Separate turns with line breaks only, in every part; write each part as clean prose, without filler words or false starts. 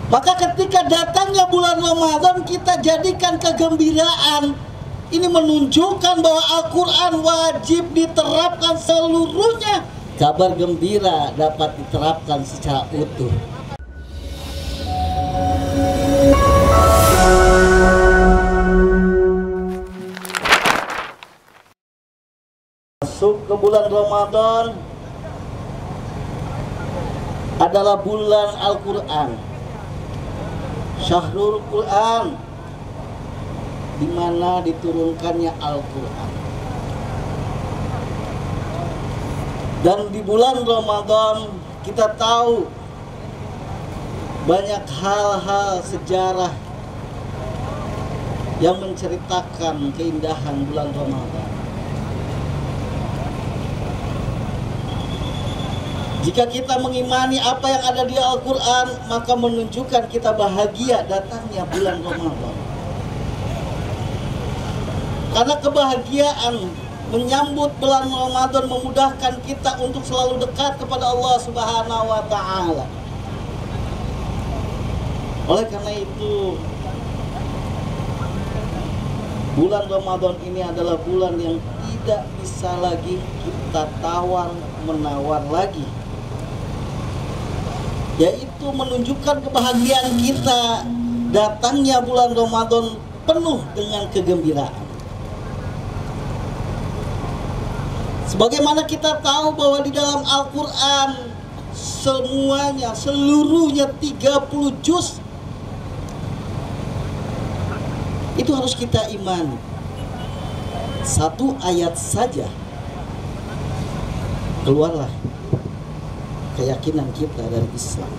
Maka ketika datangnya bulan Ramadan, kita jadikan kegembiraan. Ini menunjukkan bahwa Al-Quran wajib diterapkan seluruhnya. Kabar gembira dapat diterapkan secara utuh. Masuk ke bulan Ramadan adalah bulan Al-Quran, Syahrul Quran, di mana diturunkannya Al-Quran. Dan di bulan Ramadan kita tahu banyak hal-hal sejarah yang menceritakan keindahan bulan Ramadan. Jika kita mengimani apa yang ada di Al-Quran, maka menunjukkan kita bahagia datangnya bulan Ramadan. Karena kebahagiaan menyambut bulan Ramadan memudahkan kita untuk selalu dekat kepada Allah Subhanahu wa Ta'ala. Oleh karena itu, bulan Ramadan ini adalah bulan yang tidak bisa lagi kita tawar-menawar lagi, yaitu menunjukkan kebahagiaan kita datangnya bulan Ramadan penuh dengan kegembiraan. Sebagaimana kita tahu bahwa di dalam Al-Quran semuanya, seluruhnya 30 juz, itu harus kita imani. Satu ayat saja keluarlah keyakinan kita dari Islam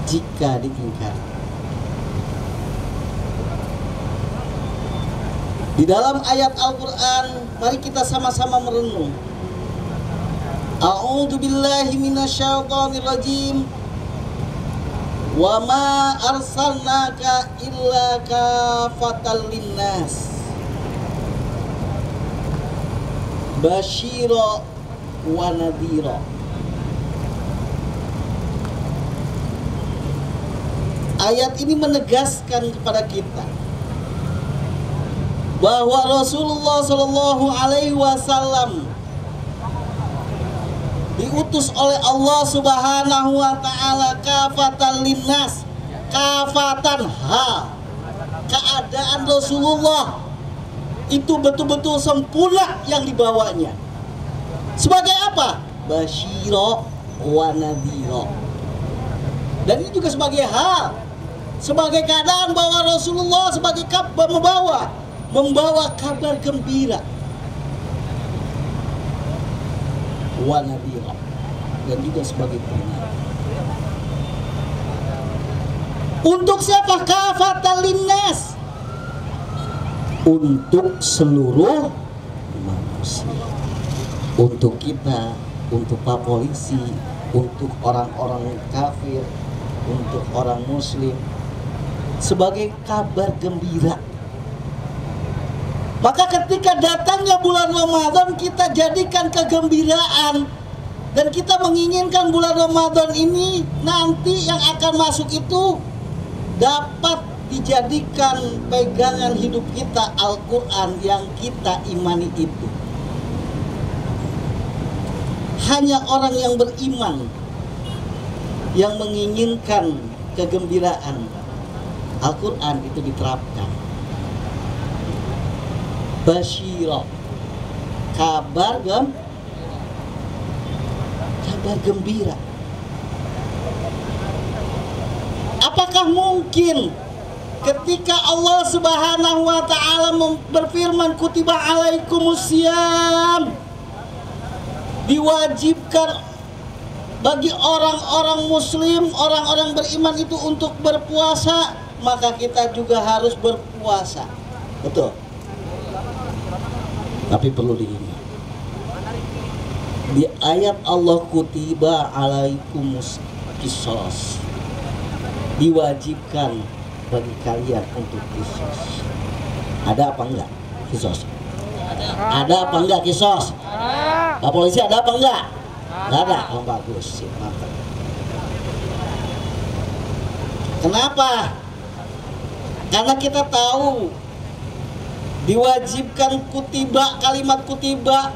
jika diingkari. Di dalam ayat Al-Quran, mari kita sama-sama merenung. A'udzu billahi minasyaitonir rajim. Wa ma arsalnaka illa kafatan linnas basyira wa nadhira. Ayat ini menegaskan kepada kita bahwa Rasulullah Shallallahu Alaihi Wasallam diutus oleh Allah Subhanahu wa Ta'ala kafatan linnas, kafatan keadaan Rasulullah itu betul-betul sempurna yang dibawanya. Sebagai apa? Basyira wa nadhira. Dan ini juga sebagai hal, sebagai keadaan bahwa Rasulullah sebagai membawa kabar gembira wa nadhira, dan juga sebagai peringatan. Untuk siapa? Kafatan linnas, untuk seluruh manusia. Untuk kita, untuk pak polisi, untuk orang-orang kafir, untuk orang muslim, sebagai kabar gembira. Maka ketika datangnya bulan Ramadan, kita jadikan kegembiraan, dan kita menginginkan bulan Ramadan ini nanti yang akan masuk itu dapat dijadikan pegangan hidup kita, Al-Quran yang kita imani itu. Hanya orang yang beriman yang menginginkan kegembiraan, Al-Quran itu diterapkan. Basyira, kabar gembira. Apakah mungkin ketika Allah Subhanahu wa Ta'ala berfirman kutiba alaikumusiyam, diwajibkan bagi orang-orang muslim, orang-orang beriman itu untuk berpuasa, maka kita juga harus berpuasa. Betul. Tapi perlu diingat, di ayat Allah kutiba alaikumus qisas, diwajibkan bagi kalian untuk qisas. Ada apa enggak qisas? Ada apa enggak qisas? Pak polisi ada apa enggak? Enggak ada. Oh, bagus. Mantap. Kenapa? Karena kita tahu diwajibkan kutiba, kalimat kutiba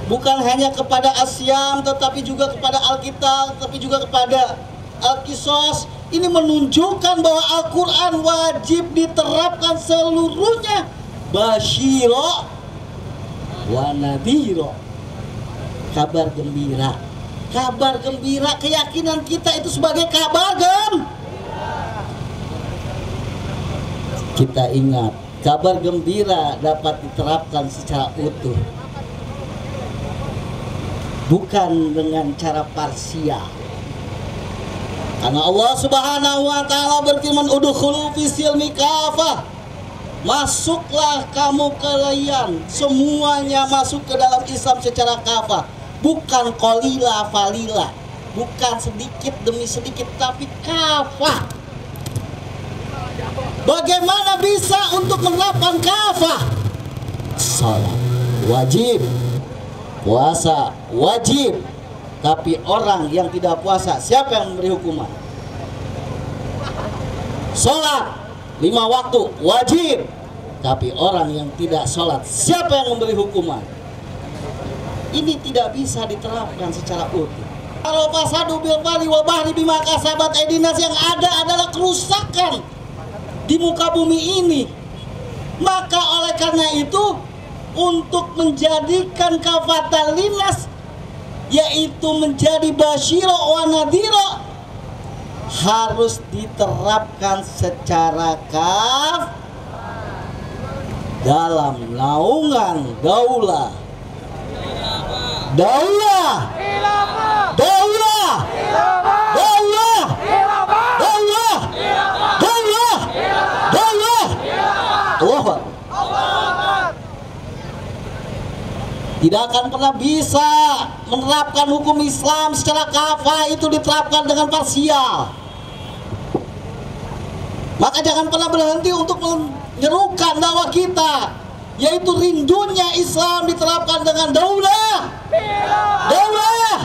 bukan hanya kepada Asyam, tetapi juga kepada Alkitab, tetapi juga kepada Al-Qisas. Ini menunjukkan bahwa Al-Quran wajib diterapkan seluruhnya. Basyiro wa nadhiro, kabar gembira. Kabar gembira, keyakinan kita itu sebagai kabar Kita ingat, kabar gembira dapat diterapkan secara utuh, bukan dengan cara parsial. Karena Allah Subhanahu wa taala berfirman, udkhulu fis-silmi kafah. Masuklah kamu kalian semuanya masuk ke dalam Islam secara kafah, bukan qalila falila, bukan sedikit demi sedikit, tapi kafah. Bagaimana bisa untuk menerapkan kafah? Salat wajib, puasa wajib, tapi orang yang tidak puasa, siapa yang memberi hukuman? Sholat 5 waktu wajib, tapi orang yang tidak sholat, siapa yang memberi hukuman? Ini tidak bisa diterapkan secara utuh. Kalau fasadu bil bari wa bahri bima kasabat aydinas, yang ada adalah kerusakan di muka bumi ini. Maka oleh karena itu, untuk menjadikan kafatal linas, yaitu menjadi basyiro wa nadhiro, harus diterapkan secara dalam naungan daulah. Daulah. Daulah. Daulah. Daulah. Daulah. Daulah. Allah. Tidak akan pernah bisa menerapkan hukum Islam secara kafah itu diterapkan dengan parsial. Maka jangan pernah berhenti untuk menyerukan dakwah kita, yaitu rindunya Islam diterapkan dengan daulah. Daulah.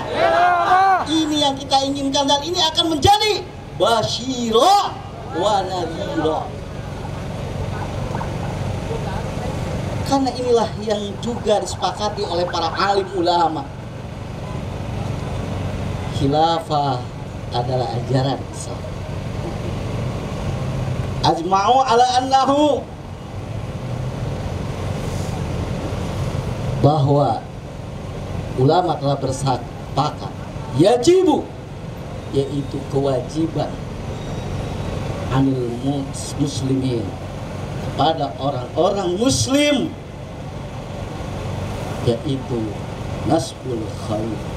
Ini yang kita inginkan, dan ini akan menjadi basyiro wa nadhiro. Karena inilah yang juga disepakati oleh para alim ulama. Khilafah adalah ajaran Islam. Ajma'u ala annahu, bahwa ulama telah bersepakat yajibu, yaitu kewajiban, anil muslimin, pada orang-orang muslim, yaitu nasbul khalifah.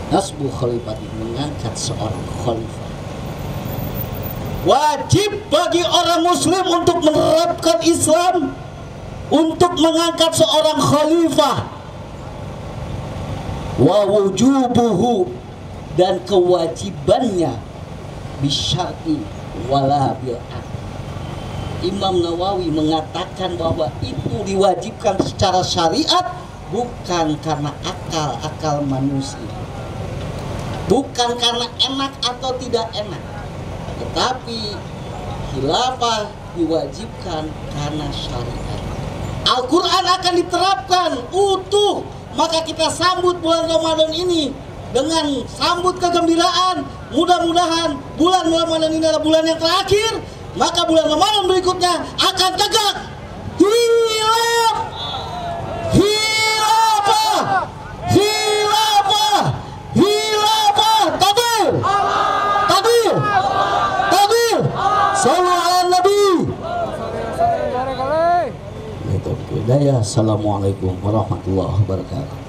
Nasbu khalifah, mengangkat seorang khalifah. Wajib bagi orang muslim untuk menerapkan Islam, untuk mengangkat seorang khalifah. Wa wujubuhu, dan kewajibannya bisyar'i wala bil aql. Imam Nawawi mengatakan bahwa itu diwajibkan secara syariat, bukan karena akal manusia, bukan karena enak atau tidak enak, tetapi khilafah diwajibkan karena syariat. Al-Quran akan diterapkan utuh, maka kita sambut bulan Ramadan ini dengan sambut kegembiraan. Mudah-mudahan bulan Ramadan ini adalah bulan yang terakhir, maka bulan Ramadan berikutnya akan tegak khilafah, takbir, sallu ala nabi. Assalamualaikum warahmatullahi wabarakatuh.